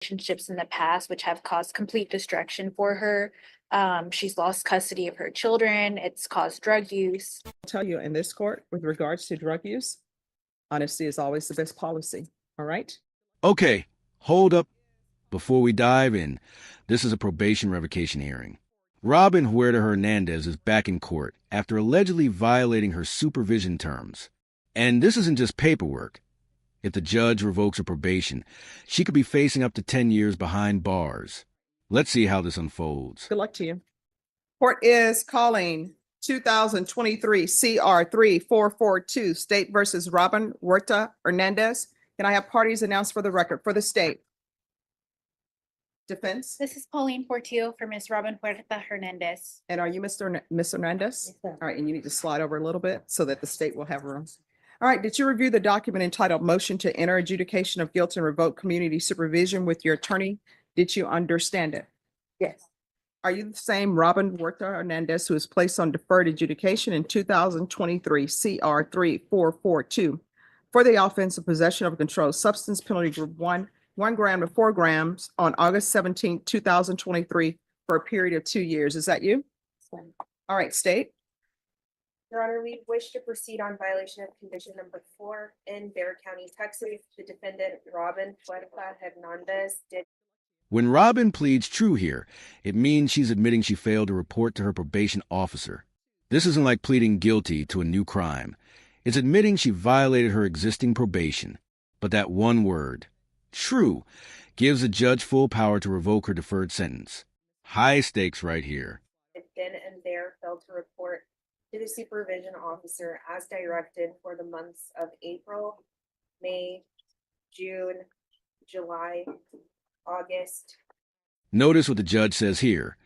relationships in the past, which have caused complete destruction for her. She's lost custody of her children. It's caused drug use. I'll tell you in this court with regards to drug use, honesty is always the best policy. All right. Okay, hold up. Before we dive in, this is a probation revocation hearing. Robin Huerta Hernandez is back in court after allegedly violating her supervision terms. And this isn't just paperwork. If the judge revokes her probation, she could be facing up to 10 years behind bars. Let's see how this unfolds. Good luck to you. Court is calling 2023 CR 3442 State versus Robin Huerta Hernandez. Can I have parties announced for the record for the state? Defense. This is Pauline Portillo for Miss Robin Huerta Hernandez. And are you Miss Hernandez? Yes, sir. All right, and you need to slide over a little bit so that the state will have room. All right, did you review the document entitled Motion to Enter Adjudication of Guilt and Revoke Community Supervision with your attorney? Did you understand it? Yes, Are you the same Robin Huerta Hernandez who was placed on deferred adjudication in 2023 CR 3442 for the offense of possession of a controlled substance, penalty group 1 gram to 4 grams on August 17, 2023 for a period of 2 years? Is that you? sir. All right, state. Your Honor, we wish to proceed on violation of condition number 4 in Bexar County, Texas. The defendant, Robin Huerta Hernandez, did. When Robin pleads true here, it means she's admitting she failed to report to her probation officer. This isn't like pleading guilty to a new crime. It's admitting she violated her existing probation. But that one word, true, gives the judge full power to revoke her deferred sentence. High stakes right here. Then and there failed to report to the supervision officer as directed for the months of April, May, June, July, August. Notice what the judge says here,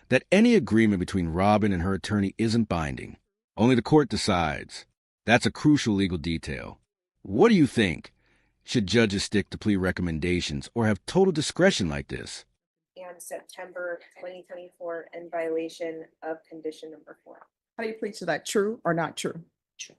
that any agreement between Robin and her attorney isn't binding. Only the court decides. That's a crucial legal detail. What do you think? Should judges stick to plea recommendations or have total discretion like this? And September 2024 in violation of condition number 4. How do you plead to that? True or not true? True.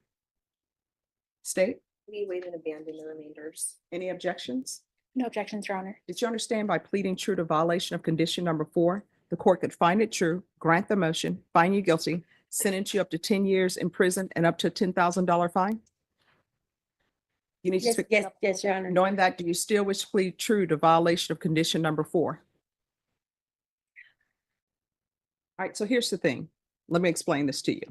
State. We waive and abandon the remainders. Any objections? No objections, Your Honor. Did you understand by pleading true to violation of condition number 4, the court could find it true, grant the motion, find you guilty, sentence you up to 10 years in prison and up to a $10,000 fine? You need to Yes, speak. yes, yes, Your Honor. Knowing that, do you still wish to plead true to violation of condition number 4? All right, so here's the thing. Let me explain this to you.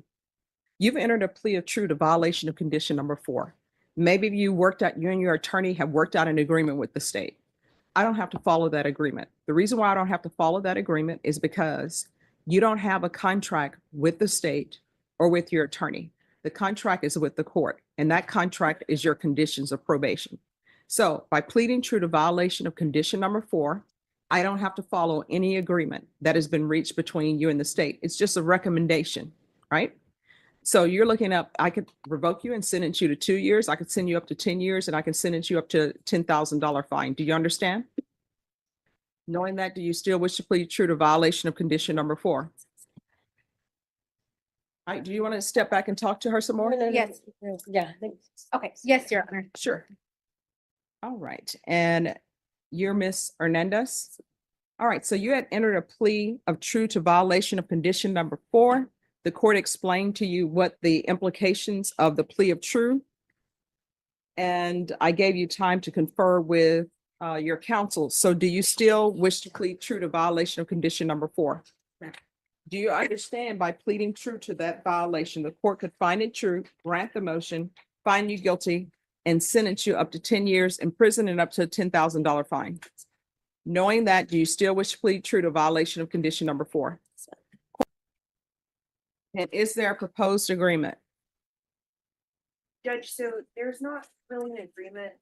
You've entered a plea of true to violation of condition number 4. Maybe you and your attorney have worked out an agreement with the state. I don't have to follow that agreement. The reason why I don't have to follow that agreement is because you don't have a contract with the state or with your attorney. The contract is with the court, and that contract is your conditions of probation. So by pleading true to violation of condition number 4, I don't have to follow any agreement that has been reached between you and the state. It's just a recommendation, right? So you're looking up, I could revoke you and sentence you to 2 years. I could send you up to 10 years and I can sentence you up to $10,000 fine. Do you understand? Knowing that, do you still wish to plead true to violation of condition number 4? All right, do you want to step back and talk to her some more? No, no, no, Yes. no, yeah. Okay, yes, Your Honor. Sure. All right, and you're Miss Hernandez? All right, so you had entered a plea of true to violation of condition number 4. The court explained to you what the implications of the plea of true. And I gave you time to confer with your counsel. So do you still wish to plead true to violation of condition number 4? Do you understand by pleading true to that violation, the court could find it true, grant the motion, find you guilty, and sentence you up to 10 years in prison and up to a $10,000 fine? Knowing that, do you still wish to plead true to violation of condition number 4? And is there a proposed agreement? Judge, so there's not really an agreement.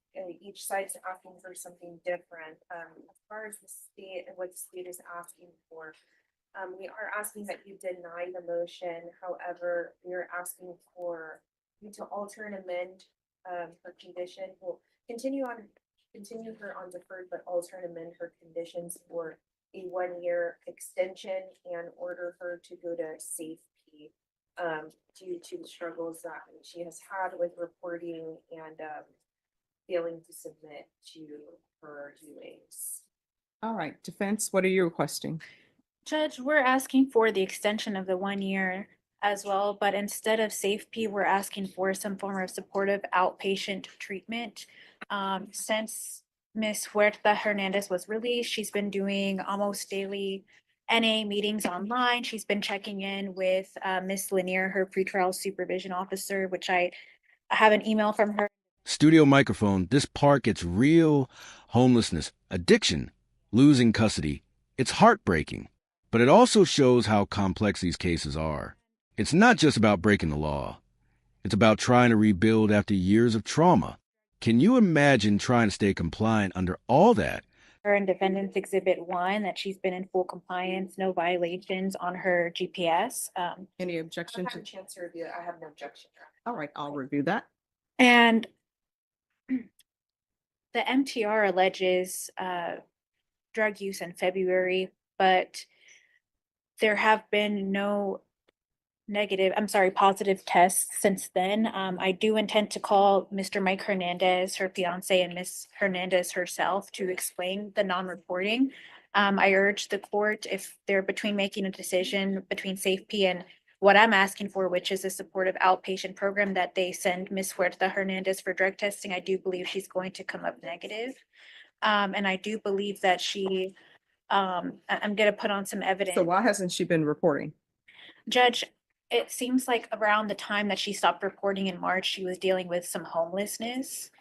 Each side's asking for something different. As far as the state and what the state is asking for, we are asking that you deny the motion. However, we are asking for you to alter and amend her condition. We'll continue her on deferred, but alter and amend her conditions for a 1-year extension and order her to go to safety due to the struggles that she has had with reporting and failing to submit to her UAs. All right, defense, what are you requesting? Judge, we're asking for the extension of the 1 year as well, but instead of safety, we're asking for some form of supportive outpatient treatment. Since Miss Huerta Hernandez was released, she's been doing almost daily NA meetings online. She's been checking in with Miss Lanier, her pretrial supervision officer, which I have an email from her. Studio microphone, this part gets real. Homelessness, addiction, losing custody. It's heartbreaking, but it also shows how complex these cases are. It's not just about breaking the law. It's about trying to rebuild after years of trauma. Can you imagine trying to stay compliant under all that? Her in Defendant's Exhibit 1 that she's been in full compliance, no violations on her GPS. Any I objection have to? a chance to review it. I have no objection. All right, I'll review that. And the MTR alleges drug use in February, but there have been no positive tests since then. I do intend to call Mr. Mike Hernandez, her fiance, and Miss Hernandez herself to explain the non-reporting. I urge the court, if they're between making a decision between safety and what I'm asking for, which is a supportive outpatient program, that they send Miss Huerta Hernandez for drug testing. I do believe she's going to come up negative. And I do believe that I'm gonna put on some evidence. So why hasn't she been reporting? Judge, it seems like around the time that she stopped reporting in March, she was dealing with some homelessness.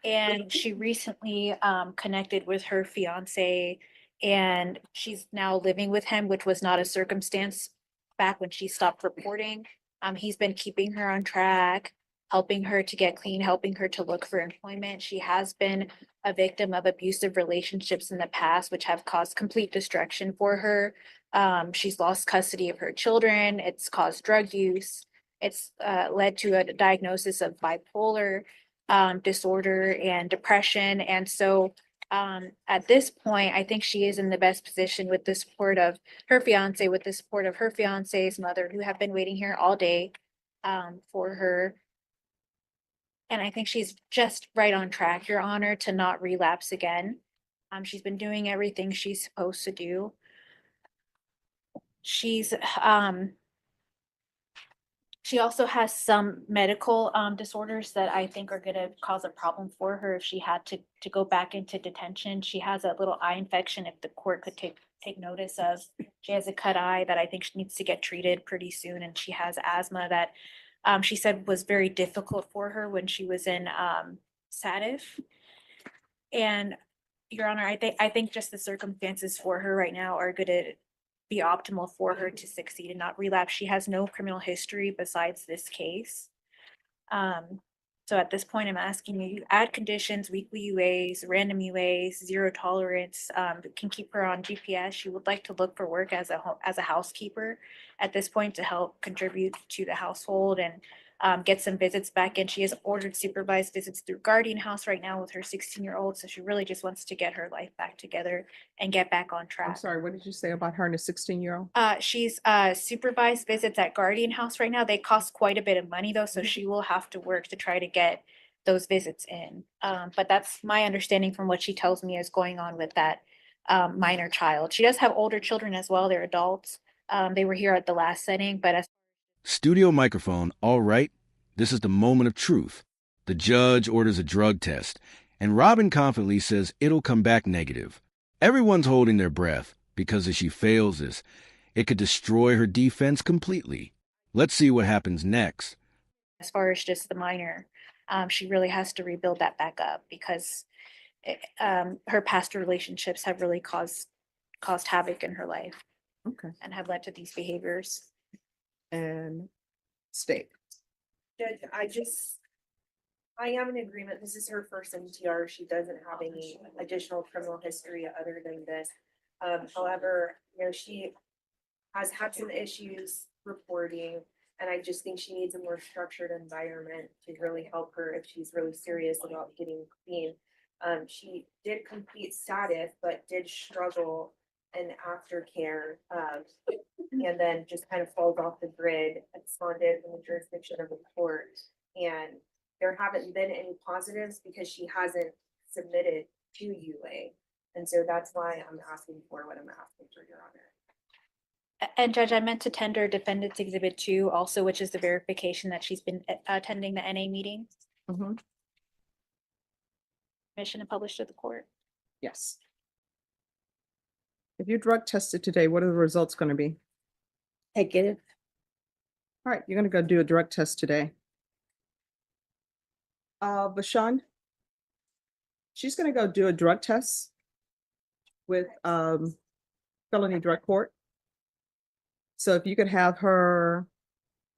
And she recently connected with her fiance, and she's now living with him, which was not a circumstance back when she stopped reporting. He's been keeping her on track, helping her to get clean, helping her to look for employment. She has been a victim of abusive relationships in the past, which have caused complete destruction for her. She's lost custody of her children. It's caused drug use. It's led to a diagnosis of bipolar disorder and depression. And so at this point, I think she is in the best position with the support of her fiance, with the support of her fiance's mother, who have been waiting here all day for her. And I think she's just right on track, Your Honor, to not relapse again. She's been doing everything she's supposed to do. She also has some medical disorders that I think are gonna cause a problem for her if she had to go back into detention. She has a little eye infection, if the court could take notice of. She has a cut eye that I think she needs to get treated pretty soon, and she has asthma that she said was very difficult for her when she was in SATIF. And Your Honor, I think just the circumstances for her right now are gonna be optimal for her to succeed and not relapse. She has no criminal history besides this case. So at this point, I'm asking you, add conditions, weekly UAs, random UAs, zero tolerance, can keep her on GPS. She would like to look for work as a housekeeper at this point to help contribute to the household and get some visits back in. She has ordered supervised visits through Guardian House right now with her 16-year-old. So she really just wants to get her life back together and get back on I'm track. sorry, what did you say about her and a 16-year-old? She's supervised visits at Guardian House right now. They cost quite a bit of money though, so she will have to work to try to get those visits in. But that's my understanding from what she tells me is going on with that minor child. She does have older children as well. They're adults. They were here at the last setting, but as Studio microphone, all right. This is the moment of truth. The judge orders a drug test, and Robin confidently says it'll come back negative. Everyone's holding their breath, because if she fails this, it could destroy her defense completely. Let's see what happens next. as far as just the minor, she really has to rebuild that back up because her past relationships have really caused havoc in her life Okay, and have led to these behaviors. and state. Judge, I am in agreement. This is her first MTR. She doesn't have any additional criminal history other than this. However, she has had some issues reporting, and I just think she needs a more structured environment to really help her if she's really serious about getting clean. She did complete SATIF, but did struggle in aftercare, and then just kind of falls off the grid, absconded from the jurisdiction of the court. And there haven't been any positives because she hasn't submitted to UA. And so that's why I'm asking for what I'm asking for, Your Honor. And Judge, I meant to tender Defendant's Exhibit 2 also, which is the verification that she's been attending the NA meeting. Mhm. Mission and published to the court. Yes. If you drug tested today, what are the results going to be? Negative. All right, you're going to go do a drug test today. Bashan, she's going to go do a drug test with felony drug court. So if you could have her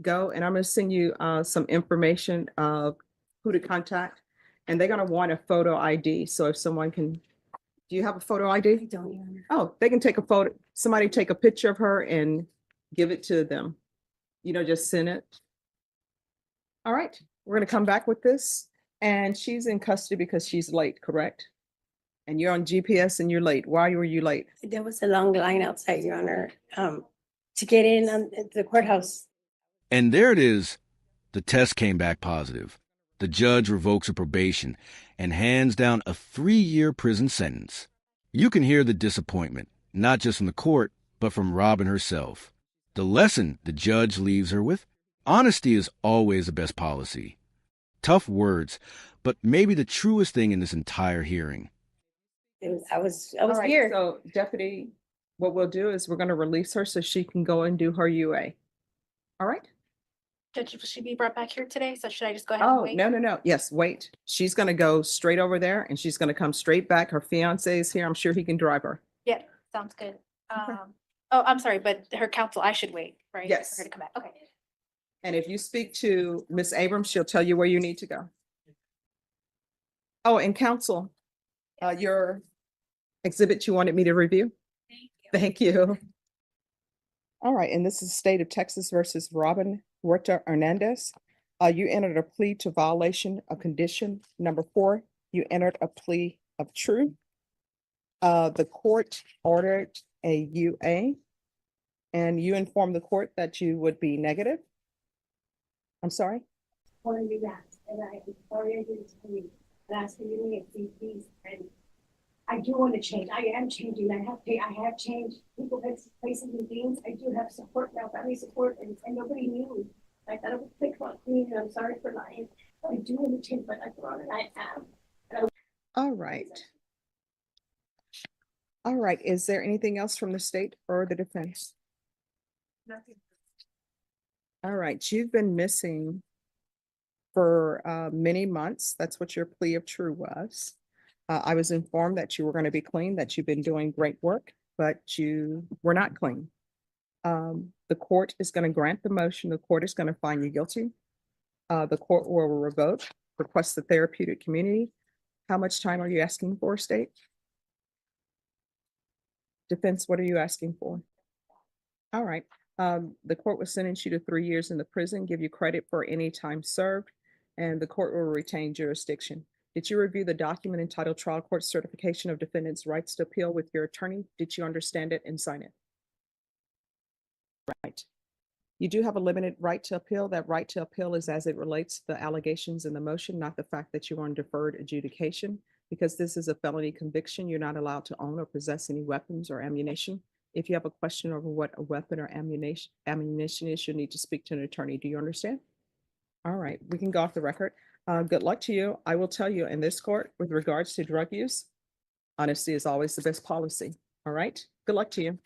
go, and I'm going to send you some information of who to contact, and they're going to want a photo ID. So if someone can, do you have a photo ID? I don't, Your Honor. Oh, they can take a photo, somebody take a picture of her and give it to them. Just send it. All right, we're gonna come back with this. And she's in custody because she's late, correct? And you're on GPS and you're late. Why were you late? There was a long line outside, Your Honor, to get in on the courthouse. And there it is. The test came back positive. The judge revokes her probation and hands down a 3-year prison sentence. You can hear the disappointment, not just from the court, but from Robin herself. The lesson the judge leaves her with: honesty is always the best policy. Tough words, but maybe the truest thing in this entire hearing. I was All right, here. So Deputy, what we'll do is we're gonna release her so she can go and do her UA. All right? Judge, will she be brought back here today? So should I just go ahead and Oh, wait? no. Yes, wait. She's gonna go straight over there and she's gonna come straight back. Her fiance is here. I'm sure he can drive her. Yeah, sounds good. Oh, I'm sorry, but her counsel, I should wait, right? Yes. For her to come back. Okay. And if you speak to Miss Abrams, she'll tell you where you need to go. Oh, and counsel, your exhibit you wanted me to review? Thank you. Thank you. All right, and this is State of Texas versus Robin Huerta Hernandez. You entered a plea to violation of condition number 4. You entered a plea of true. The court ordered a UA, and you informed the court that you would be negative. I'm sorry? Want to do that, and I sorry I didn't tell you, and ask for you to get these, and I do want to change. I am changing. I have changed. People have places and things. I do have support now, family support, and nobody knew. I thought it was quick about me, and I'm sorry for lying. I do want to change, but I thought it I am. All right. All right, is there anything else from the state or the defense? Nothing. All right, you've been missing for many months. That's what your plea of true was. I was informed that you were going to be clean, that you've been doing great work, but you were not clean. The court is going to grant the motion. The court is going to find you guilty. The court will revoke, request the therapeutic community. How much time are you asking for, state? Defense, what are you asking for? All right. The court will sentence you to 3 years in the prison, give you credit for any time served, and the court will retain jurisdiction. Did you review the document entitled Trial Court Certification of Defendant's Rights to Appeal with your attorney? Did you understand it and sign it? Right. You do have a limited right to appeal. That right to appeal is as it relates to the allegations in the motion, not the fact that you are on deferred adjudication. Because this is a felony conviction, you're not allowed to own or possess any weapons or ammunition. If you have a question over what a weapon or ammunition is, you need to speak to an attorney. Do you understand? All right, we can go off the record. Good luck to you. I will tell you in this court, with regards to drug use, honesty is always the best policy. All right, good luck to you.